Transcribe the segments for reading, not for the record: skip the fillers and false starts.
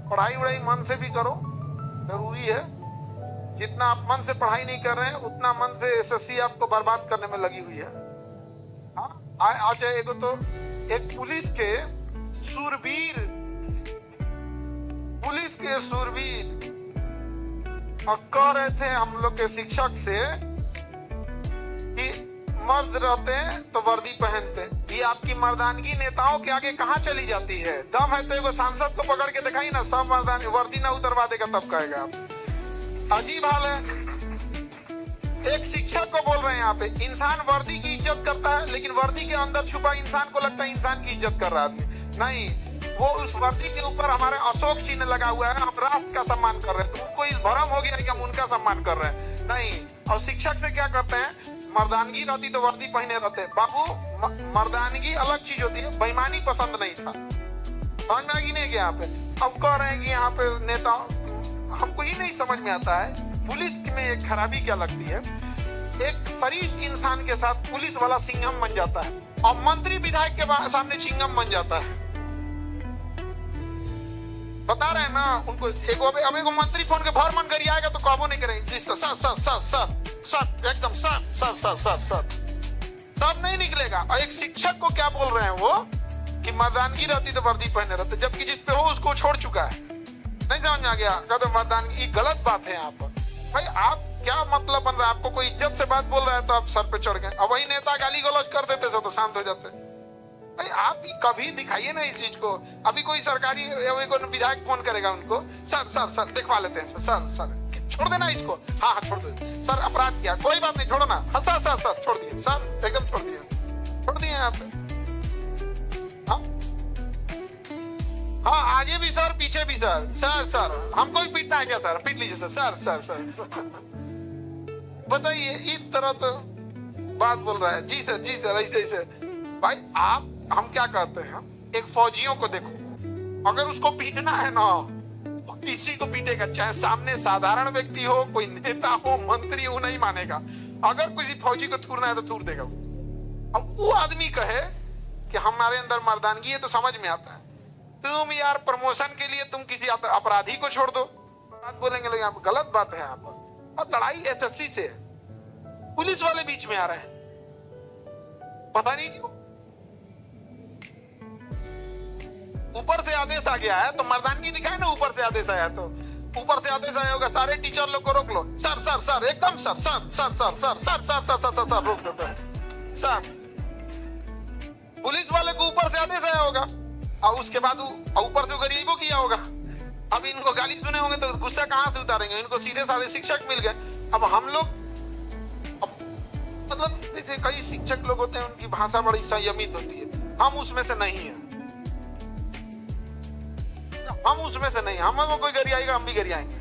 पढ़ाई वढ़ाई मन से भी करो, जरूरी है। जितना आप मन से पढ़ाई नहीं कर रहे हैं उतना मन से एसएससी आपको बर्बाद करने में लगी हुई है। हाँ, आज एगो तो एक पुलिस के सूरवीर और कह रहे थे हम लोग के शिक्षक से कि मर्द रहते हैं तो वर्दी पहनते। ये आपकी मर्दानगी नेताओं के आगे कहाँ चली जाती है? दम है तो एगो सांसद को पकड़ के दिखाई ना, सब मर्दान वर्दी ना उतरवा देगा तब कहेगा आप। अजीब हाल है। एक शिक्षक को बोल रहे हैं यहाँ पे, इंसान वर्दी की इज्जत करता है लेकिन वर्दी के अंदर छुपा इंसान को लगता है इंसान की इज्जत कर रहा है आदमी। नहीं, वो उस वर्दी के ऊपर हमारे अशोक चिन्ह लगा हुआ है, हम राष्ट्र का सम्मान कर रहे हैं, तो उनको इस भ्रम हो गया है कि हम उनका सम्मान कर रहे हैं। नहीं, और शिक्षक से क्या करते हैं, मर्दानगी रहती तो वर्दी पहने रहते। बाबू, मर्दानगी अलग चीज होती है, बेईमानी पसंद नहीं था। समझ में आएगी नहीं क्या यहाँ पे? अब कह रहे हैं कि यहाँ पे नेता, हमको ही नहीं समझ में आता है पुलिस में एक खराबी क्या लगती है। एक शरीफ इंसान के साथ पुलिस वाला सिंघम बन जाता है और मंत्री विधायक के सामने चिंगम बन जाता है। बता रहे हैं ना उनको, अब एक मंत्री फोन के भर मन करिए आएगा तो काबू नहीं करेंगे, जी sir sir sir sir sir sir एकदम sir sir sir sir sir, तब नहीं निकलेगा। और एक शिक्षक को क्या बोल रहे हैं वो कि मर्दानगी रहती तो वर्दी पहने रहते, जबकि जिस पे हो उसको छोड़ चुका है। नहीं समझ में आ गया? कहते मर्दानगी गलत बात है यहाँ पर। भाई आप क्या मतलब बन रहा है? आपको कोई इज्जत से बात बोल रहा है तो आप सर पे चढ़ गए, और वही नेता गाली गलौज कर देते तो शांत हो जाते। भाई आप कभी दिखाइए ना इस चीज को। अभी कोई सरकारी विधायक फोन करेगा उनको, सर सर सर दिखवा लेते हैं, सर सर छोड़ देना इसको, हाँ हाँ छोड़ दो सर, अपराध किया, कोई बात नहीं छोड़ो ना, हाँ सर सर सर छोड़ दिए सर, एकदम छोड़ दिए यहाँ पे। हाँ, आगे भी सर पीछे भी सर, सर सर हमको भी पीटना है क्या सर? पीट लीजिए सर, सर सर सर। बताइए, इस तरह तो बात बोल रहा है। जी सर ऐसे ऐसे। भाई हम क्या कहते हैं, एक फौजियों को देखो, अगर उसको पीटना है ना तो किसी को पीटेगा, चाहे सामने साधारण व्यक्ति हो, कोई नेता हो, मंत्री हो, नहीं मानेगा। अगर किसी फौजी को थूरना है तो थूर देगा वो। अब वो आदमी कहे कि हमारे अंदर मर्दानगी है तो समझ में आता है। तुम यार प्रमोशन के लिए तुम किसी अपराधी को छोड़ दो, बात बोलेंगे लोग, यहाँ पर गलत बात है यहाँ पर। और लड़ाई एसएससी से है, पुलिस वाले बीच में आ रहे हैं, पता नहीं क्यों। ऊपर से आदेश आ गया है तो मर्दानगी दिखाए ना, ऊपर से आदेश आया तो ऊपर से आदेश आया होगा, सारे टीचर लोग को रोक लो, सर सर सर एकदम sir sir sir sir sir sir sir sir sir sir रोक देते हैं सर। पुलिस वाले को ऊपर से आदेश आया होगा और उसके बाद ऊपर से गरीबों किया होगा। अब इनको गाली सुने होंगे तो गुस्सा कहां से उतारेंगे? इनको सीधे साधे शिक्षक मिल गए। अब हम लोग मतलब जैसे कई शिक्षक लोग होते हैं उनकी भाषा बड़ी संयमित होती है, हम उसमें से नहीं है, हम उसमें से नहीं। हमें कोई गरियाएगा हम भी गरियाएंगे,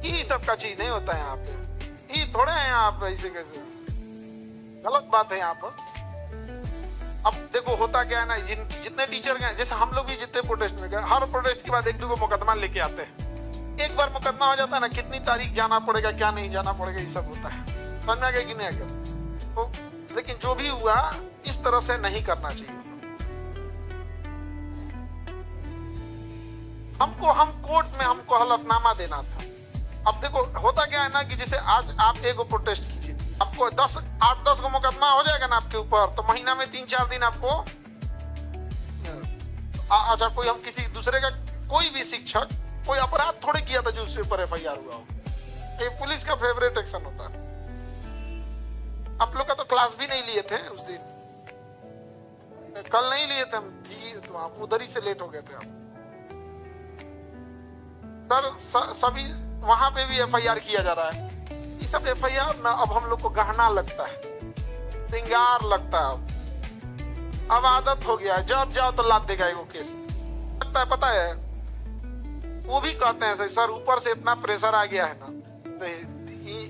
ये सब का चीज नहीं होता है यहाँ पे। ये थोड़े हैं यहाँ पे ऐसे कैसे, गलत बात है यहाँ पर। अब देखो होता क्या है ना, जितने टीचर गए, जैसे हम लोग भी जितने प्रोटेस्ट में गए, हर प्रोटेस्ट के बाद एक दो मुकदमा लेके आते हैं। एक बार मुकदमा हो जाता है ना, कितनी तारीख जाना पड़ेगा, क्या नहीं जाना पड़ेगा, ये सब होता है। समझ में आ गया कि नहीं आ गया? तो लेकिन जो भी हुआ इस तरह से नहीं करना चाहिए। हम कोर्ट में हमको हलफनामा देना था। अब देखो होता क्या है ना कि जैसे आज आप एक प्रोटेस्ट कीजिए, आपको 8-10 को मुकदमा हो जाएगा ना आपके ऊपर, तो महीना में 3-4 दिन आपको अच्छा, कोई हम किसी दूसरे का कोई भी शिक्षक कोई अपराध थोड़े किया था जो उसके ऊपर FIR हुआ हो, ये पुलिस का फेवरेट एक्शन होता है। आप लोग का तो क्लास भी नहीं लिए थे उस दिन, कल नहीं लिए थे हम, तो आप उधर ही से लेट हो गए थे आप सर। सभी वहां पे भी FIR किया जा रहा है। ये सब FIR ना अब हम लोग को गहना लगता है, श्रृंगार लगता है। अब आदत हो गया है, जब जाओ तो लाद देगा एगो केस लगता है। पता है वो भी कहते हैं सर ऊपर से इतना प्रेशर आ गया है ना, तो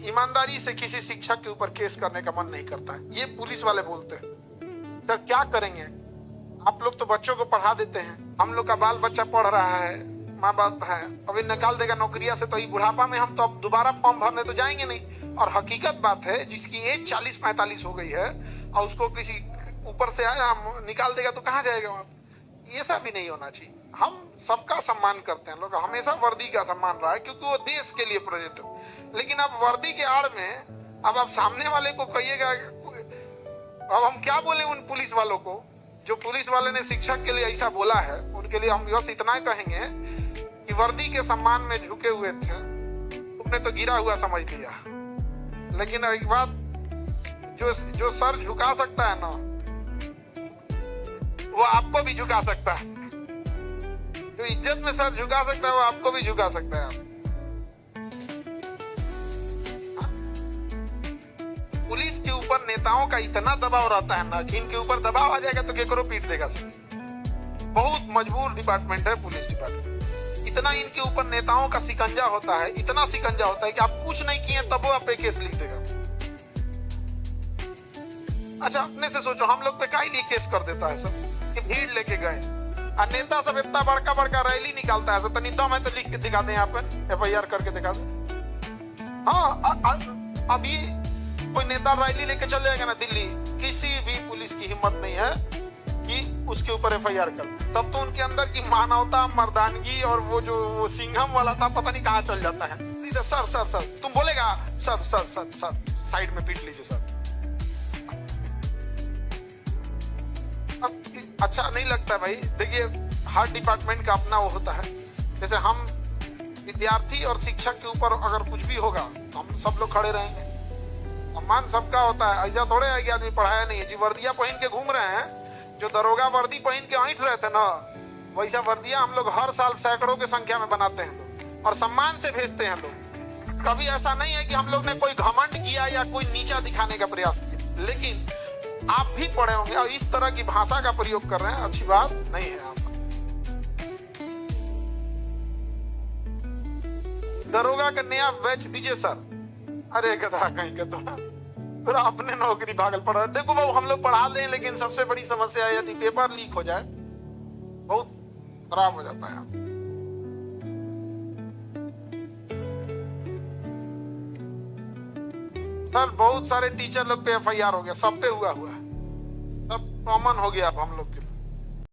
ईमानदारी से किसी शिक्षक के ऊपर केस करने का मन नहीं करता है। ये पुलिस वाले बोलते हैं सर क्या करेंगे, आप लोग तो बच्चों को पढ़ा देते हैं, हम लोग का बाल बच्चा पढ़ रहा है, माँ बाप है, अभी निकाल देगा नौकरिया से, तो ये बुढ़ापा में हम तो अब दोबारा फॉर्म भरने तो जाएंगे नहीं। और हकीकत बात है जिसकी एज 40-45 हो गई है और उसको किसी ऊपर से आया निकाल देगा तो कहाँ जाएगा वहाँ? ये सब भी नहीं होना चाहिए। हम सबका सम्मान करते हैं, लोग हमेशा वर्दी का सम्मान रहा है क्योंकि वो देश के लिए प्रोजेक्ट है। लेकिन अब वर्दी के आड़ में अब आप सामने वाले को कहिएगा, अब हम क्या बोले उन पुलिस वालों को, जो पुलिस वाले ने शिक्षक के लिए ऐसा बोला है, उनके लिए हम बस इतना कहेंगे कि वर्दी के सम्मान में झुके हुए थे, तुमने तो गिरा हुआ समझ लिया। लेकिन एक बात, जो सर झुका सकता है ना, वो आपको भी झुका सकता है। जो इज्जत में सर झुका सकता है वो आपको भी झुका सकता है। पुलिस के ऊपर नेताओं का इतना दबाव रहता है ना कि इनके ऊपर दबाव आ जाएगा तो केकरो पीट देगा सर। बहुत मजबूर डिपार्टमेंट है पुलिस डिपार्टमेंट। इतना इनके ऊपर नेताओं का शिकंजा होता है, इतना शिकंजा होता है कि आप कुछ नहीं किए तब वो आप पे केस लिख देगा। अच्छा अपने से सोचो, हम लोग पे काहे लिए केस कर देता है सब कि भीड़ लेके गए, और नेता सब इतना बड़का बड़का रैली निकालता है, तो निता मैं तो लिख के दिखा दें, यहाँ पर FIR करके दिखा दें। हाँ अभी कोई नेता रैली लेके चल जाएगा ना दिल्ली, किसी भी पुलिस की हिम्मत नहीं है कि उसके ऊपर FIR कर। तब तो उनके अंदर की मानवता, मर्दानगी और वो जो वो सिंघम वाला था पता नहीं कहाँ चल जाता है। सीधा सर सर सर तुम बोलेगा sir sir sir sir side में पीट लीजिए सर। अच्छा नहीं लगता भाई। देखिए हर डिपार्टमेंट का अपना वो होता है। जैसे हम विद्यार्थी और शिक्षक के ऊपर अगर कुछ भी होगा तो हम सब लोग खड़े रहेंगे। सम्मान सबका होता है। ऐसा थोड़े है कि आदमी पढ़ाया नहीं है जी, वर्दियां पहन के घूम रहे हैं। जो दरोगा वर्दी पहन के ऐंठ रहे थे ना, वैसा वर्दियां हम लोग हर साल सैकड़ों की संख्या में बनाते हैं लोग, और सम्मान से भेजते हैं लोग। कभी ऐसा नहीं है कि हम लोग ने कोई घमंड किया या कोई नीचा दिखाने का प्रयास किया। लेकिन आप भी पढ़े होंगे और इस तरह की भाषा का प्रयोग कर रहे हैं, अच्छी बात नहीं है। आप दरोगा का नया बैच दीजिए सर। अरे गधा कहीं का तो अपने नौकरी भागल पड़ा। देखो बाबू हम लोग पढ़ा दें, लेकिन सबसे बड़ी समस्या है यदि पेपर लीक हो जाए, बहुत खराब हो जाता है। सर बहुत सारे टीचर लोग पे FIR हो गया, सब पे हुआ है, सब कॉमन हो गया अब हम लोग के लिए।